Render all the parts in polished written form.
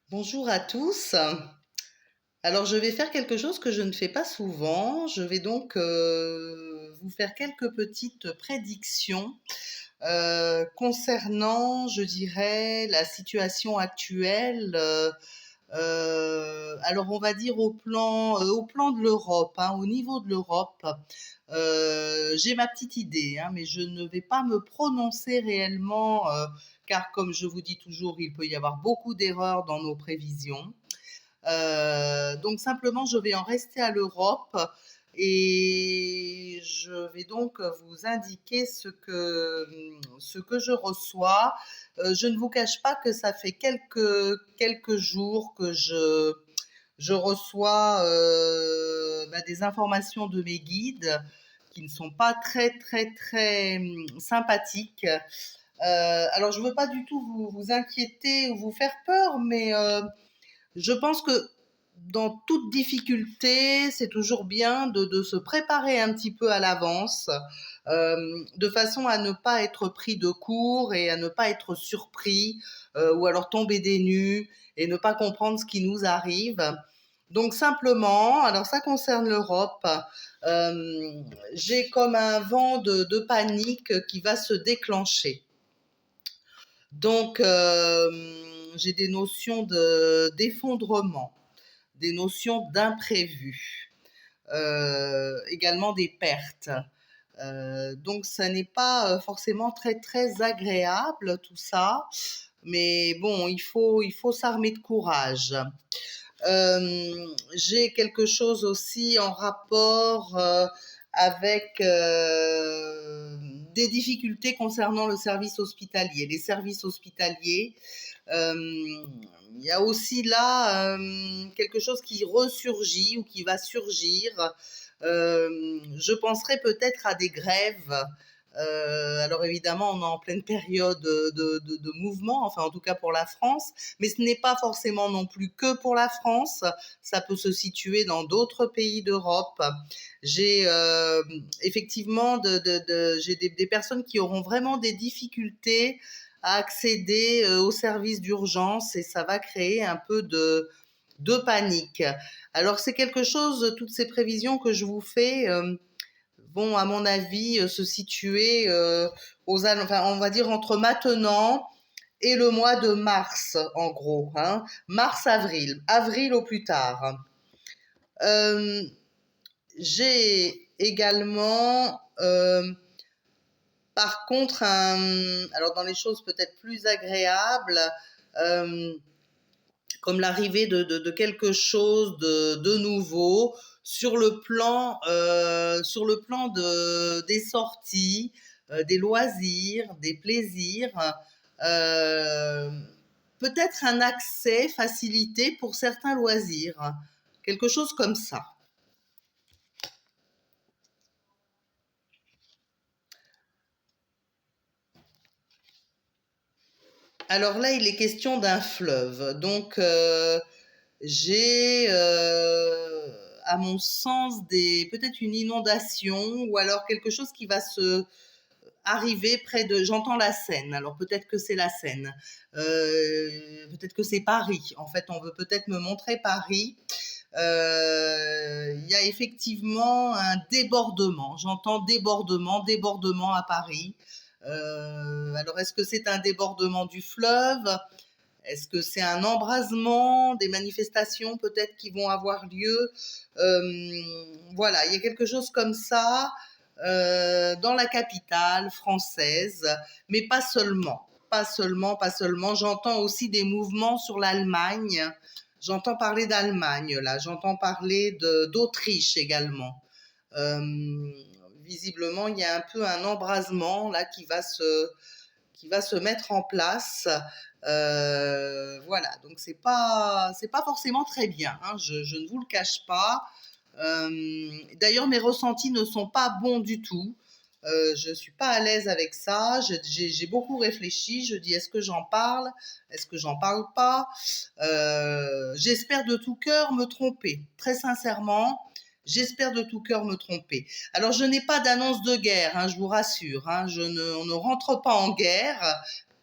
Bonjour à tous. Alors, je vais faire quelque chose que je ne fais pas souvent. Je vais donc vous faire quelques petites prédictions concernant, je dirais, la situation actuelle. Alors, on va dire au plan de l'Europe, hein, au niveau de l'Europe. J'ai ma petite idée, hein, mais je ne vais pas me prononcer réellement, car comme je vous dis toujours, il peut y avoir beaucoup d'erreurs dans nos prévisions. Donc simplement, je vais en rester à l'Europe et je vais donc vous indiquer ce que je reçois. Je ne vous cache pas que ça fait quelques jours que je reçois des informations de mes guides qui ne sont pas très sympathiques. Alors je ne veux pas du tout vous inquiéter ou vous faire peur, mais je pense que dans toute difficulté, c'est toujours bien de se préparer un petit peu à l'avance, de façon à ne pas être pris de court et à ne pas être surpris, ou alors tomber des nues et ne pas comprendre ce qui nous arrive. Donc simplement, alors ça concerne l'Europe, j'ai comme un vent de panique qui va se déclencher. Donc, j'ai des notions d'effondrement, des notions d'imprévu, également des pertes. Donc, ça n'est pas forcément très agréable tout ça, mais bon, il faut s'armer de courage. J'ai quelque chose aussi en rapport avec des difficultés concernant le service hospitalier. Les services hospitaliers, il y a aussi là quelque chose qui ressurgit ou qui va surgir. Je penserais peut-être à des grèves. Alors évidemment, on est en pleine période de mouvement, enfin en tout cas pour la France, mais ce n'est pas forcément non plus que pour la France, ça peut se situer dans d'autres pays d'Europe. J'ai effectivement j'ai des personnes qui auront vraiment des difficultés à accéder aux services d'urgence et ça va créer un peu de panique. Alors c'est quelque chose, toutes ces prévisions que je vous fais, vont à mon avis se situer enfin, on va dire entre maintenant et le mois de mars, en gros, hein. Mars-avril, avril au plus tard. Euh, j'ai également, par contre, alors dans les choses peut-être plus agréables, euh, comme l'arrivée de quelque chose de nouveau sur le plan des sorties, des loisirs, des plaisirs, euh, peut-être un accès facilité pour certains loisirs, quelque chose comme ça. Alors là, il est question d'un fleuve. Donc, j'ai, à mon sens, peut-être une inondation ou alors quelque chose qui va se arriver près de. J'entends la Seine. Alors peut-être que c'est la Seine. Peut-être que c'est Paris. En fait, on veut peut-être me montrer Paris. Il y a effectivement un débordement. J'entends débordement à Paris. Alors, est-ce que c'est un débordement du fleuve? Est-ce que c'est un embrasement, des manifestations peut-être qui vont avoir lieu? Voilà, il y a quelque chose comme ça dans la capitale française, mais pas seulement. Pas seulement. J'entends aussi des mouvements sur l'Allemagne. J'entends parler d'Allemagne, là. J'entends parler d'Autriche également. Euh, Visiblement, il y a un peu un embrasement là qui va se mettre en place. Voilà, donc c'est pas forcément très bien, hein, je ne vous le cache pas. D'ailleurs, mes ressentis ne sont pas bons du tout. Je ne suis pas à l'aise avec ça. J'ai beaucoup réfléchi. Je dis est-ce que j'en parle? Est-ce que j'en parle pas? J'espère de tout cœur me tromper. Très sincèrement, j'espère de tout cœur me tromper. Alors, je n'ai pas d'annonce de guerre, hein, je vous rassure. Hein, on ne rentre pas en guerre.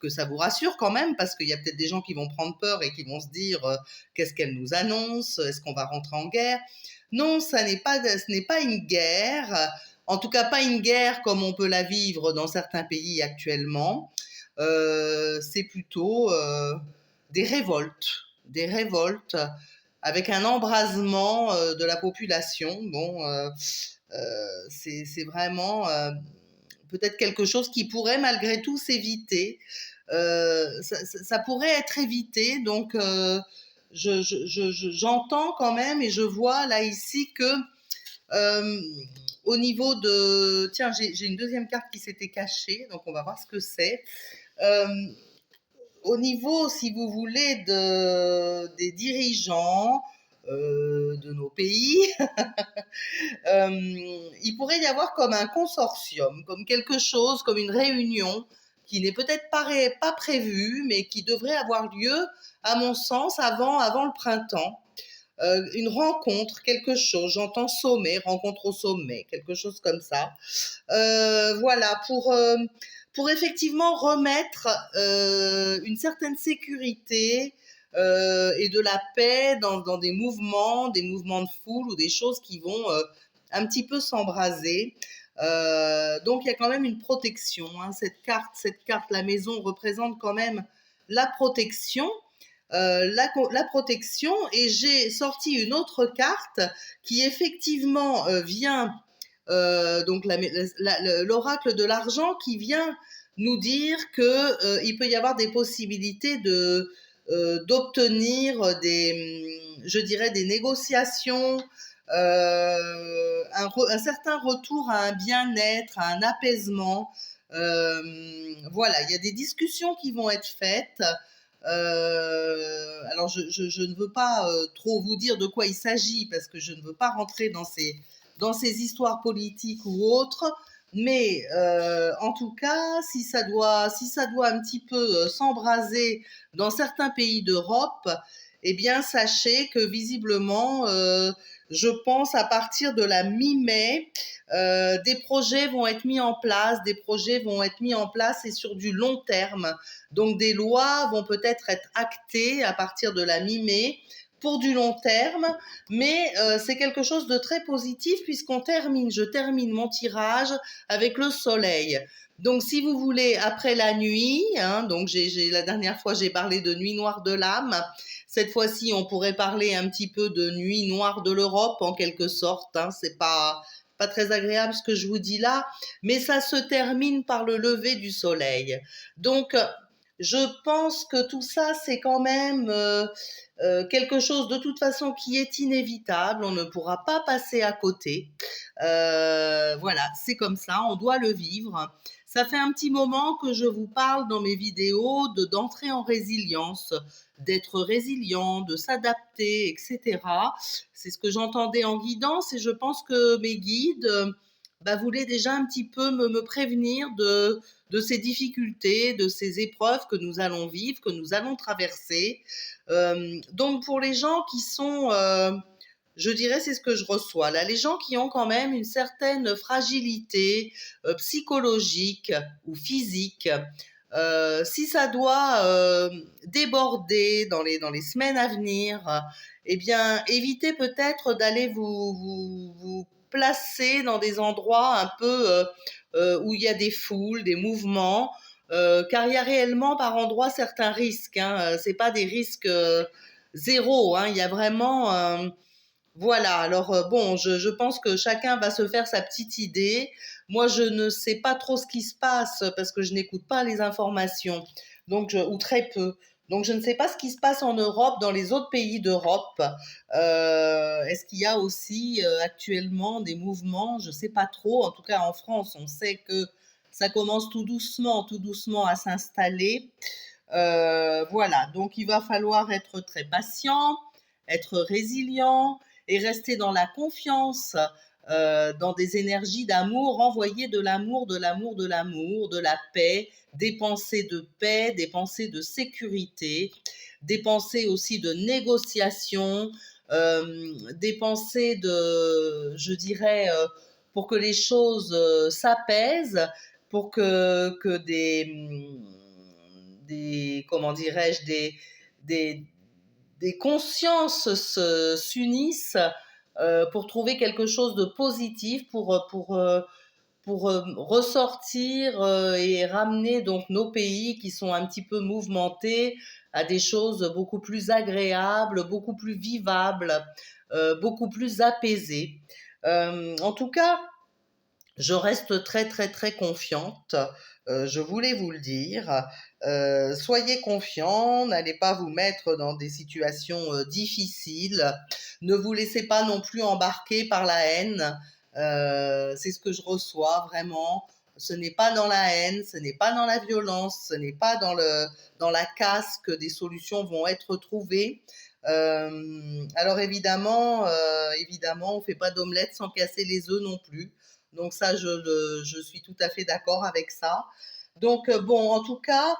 que ça vous rassure quand même, parce qu'il y a peut-être des gens qui vont prendre peur et qui vont se dire qu'est-ce qu'elle nous annonce? Est-ce qu'on va rentrer en guerre? Non, ce n'est pas une guerre, en tout cas pas une guerre comme on peut la vivre dans certains pays actuellement. C'est plutôt des révoltes avec un embrasement de la population. Bon, c'est vraiment peut-être quelque chose qui pourrait malgré tout s'éviter. Ça pourrait être évité, donc j'entends quand même et je vois là ici que au niveau de... Tiens, j'ai une deuxième carte qui s'était cachée, donc on va voir ce que c'est. Euh, Au niveau, si vous voulez, des dirigeants de nos pays, il pourrait y avoir comme un consortium, comme quelque chose, comme une réunion qui n'est peut-être pas prévue, mais qui devrait avoir lieu, à mon sens, avant le printemps. Une rencontre, quelque chose, j'entends sommet, rencontre au sommet, quelque chose comme ça. Voilà, pour effectivement remettre une certaine sécurité et de la paix dans des mouvements de foule ou des choses qui vont un petit peu s'embraser. Donc il y a quand même une protection, hein. Cette carte, la maison représente quand même la protection. La protection, et j'ai sorti une autre carte qui effectivement vient donc l'oracle de l'argent qui vient nous dire que il peut y avoir des possibilités d'obtenir je dirais des négociations, un certain retour à un bien-être, à un apaisement. Voilà, il y a des discussions qui vont être faites. Alors je ne veux pas trop vous dire de quoi il s'agit parce que je ne veux pas rentrer dans ces histoires politiques ou autres, mais en tout cas, si ça doit un petit peu s'embraser dans certains pays d'Europe, eh bien sachez que visiblement, je pense à partir de la mi-mai, des projets vont être mis en place, et sur du long terme. Donc des lois vont peut-être être actées à partir de la mi-mai pour du long terme, mais c'est quelque chose de très positif je termine mon tirage avec le soleil. Donc si vous voulez, après la nuit, hein, donc la dernière fois j'ai parlé de nuit noire de l'âme, cette fois-ci on pourrait parler un petit peu de nuit noire de l'Europe en quelque sorte, hein, c'est pas très agréable ce que je vous dis là, mais ça se termine par le lever du soleil. Donc je pense que tout ça, c'est quand même quelque chose de toute façon qui est inévitable. On ne pourra pas passer à côté. Voilà, c'est comme ça, on doit le vivre. Ça fait un petit moment que je vous parle dans mes vidéos d'entrer en résilience, d'être résilient, de s'adapter, etc. C'est ce que j'entendais en guidance et je pense que mes guides voulaient déjà un petit peu me prévenir de ces difficultés, de ces épreuves que nous allons vivre, que nous allons traverser. Donc pour les gens qui sont, je dirais, c'est ce que je reçois là, les gens qui ont quand même une certaine fragilité psychologique ou physique, si ça doit déborder dans les semaines à venir, eh bien évitez peut-être d'aller vous placer dans des endroits un peu où il y a des foules, des mouvements, car il y a réellement par endroits certains risques. Hein, c'est pas des risques zéro. Hein, il y a vraiment voilà. Alors bon, je pense que chacun va se faire sa petite idée. Moi, je ne sais pas trop ce qui se passe parce que je n'écoute pas les informations, ou très peu. Donc, je ne sais pas ce qui se passe en Europe, dans les autres pays d'Europe. Est-ce qu'il y a aussi actuellement des mouvements? Je ne sais pas trop. En tout cas, en France, on sait que ça commence tout doucement à s'installer. Voilà. Donc, il va falloir être très patient, être résilient et rester dans la confiance, dans des énergies d'amour, envoyer de l'amour, de l'amour, de l'amour, de la paix, des pensées de sécurité, des pensées aussi de négociation, des pensées je dirais, pour que les choses s'apaisent, pour que comment dirais-je, des, des consciences s'unissent pour trouver quelque chose de positif, pour ressortir et ramener donc nos pays qui sont un petit peu mouvementés à des choses beaucoup plus agréables, beaucoup plus vivables, beaucoup plus apaisées. En tout cas, je reste très très très confiante. Je voulais vous le dire. Soyez confiants, n'allez pas vous mettre dans des situations difficiles. Ne vous laissez pas non plus embarquer par la haine. C'est ce que je reçois vraiment. Ce n'est pas dans la haine, ce n'est pas dans la violence, ce n'est pas dans la casse que des solutions vont être trouvées. Alors évidemment, on ne fait pas d'omelette sans casser les œufs non plus. Donc ça, je suis tout à fait d'accord avec ça. Donc bon, en tout cas,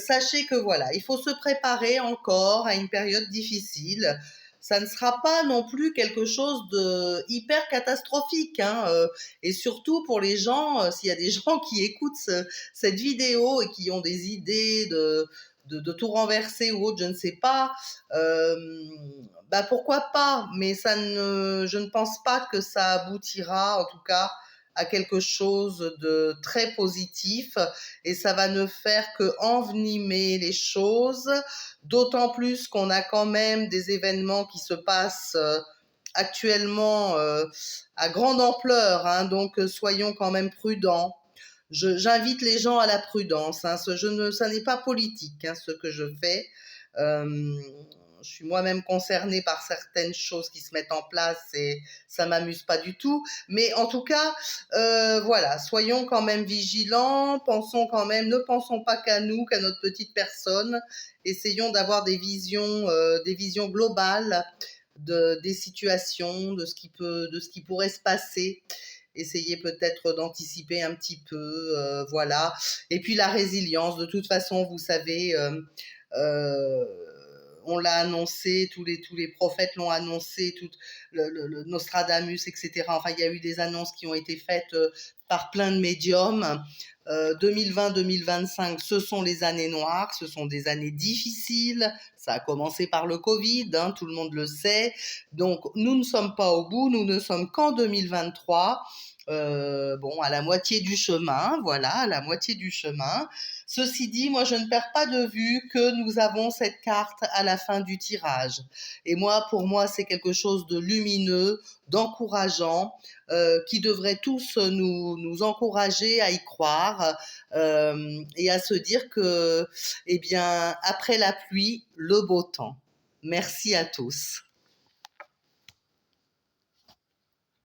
sachez que voilà, il faut se préparer encore à une période difficile. Ça ne sera pas non plus quelque chose de hyper catastrophique, hein, et surtout pour les gens, s'il y a des gens qui écoutent cette vidéo et qui ont des idées de tout renverser ou autre, je ne sais pas, euh, bah pourquoi pas, mais je ne pense pas que ça aboutira, en tout cas, à quelque chose de très positif, et ça va ne faire que envenimer les choses, d'autant plus qu'on a quand même des événements qui se passent actuellement à grande ampleur, hein, donc soyons quand même prudents. J'invite les gens à la prudence, hein, ça n'est pas politique, hein, ce que je fais. Euh, je suis moi-même concernée par certaines choses qui se mettent en place et ça m'amuse pas du tout. Mais en tout cas, voilà, soyons quand même vigilants, ne pensons pas qu'à nous, qu'à notre petite personne. Essayons d'avoir des visions globales des situations, de ce qui pourrait se passer. Essayez peut-être d'anticiper un petit peu, voilà. Et puis la résilience, de toute façon, vous savez, euh, on l'a annoncé, tous les prophètes l'ont annoncé, le Nostradamus, etc. Enfin, il y a eu des annonces qui ont été faites par plein de médiums. 2020-2025, ce sont les années noires, ce sont des années difficiles. Ça a commencé par le Covid, hein, tout le monde le sait. Donc, nous ne sommes pas au bout, nous ne sommes qu'en 2023. Bon, à la moitié du chemin, voilà, à la moitié du chemin. Ceci dit, moi, je ne perds pas de vue que nous avons cette carte à la fin du tirage. Et moi, pour moi, c'est quelque chose de lumineux, d'encourageant, qui devrait tous nous encourager à y croire et à se dire que, eh bien, après la pluie, le beau temps. Merci à tous.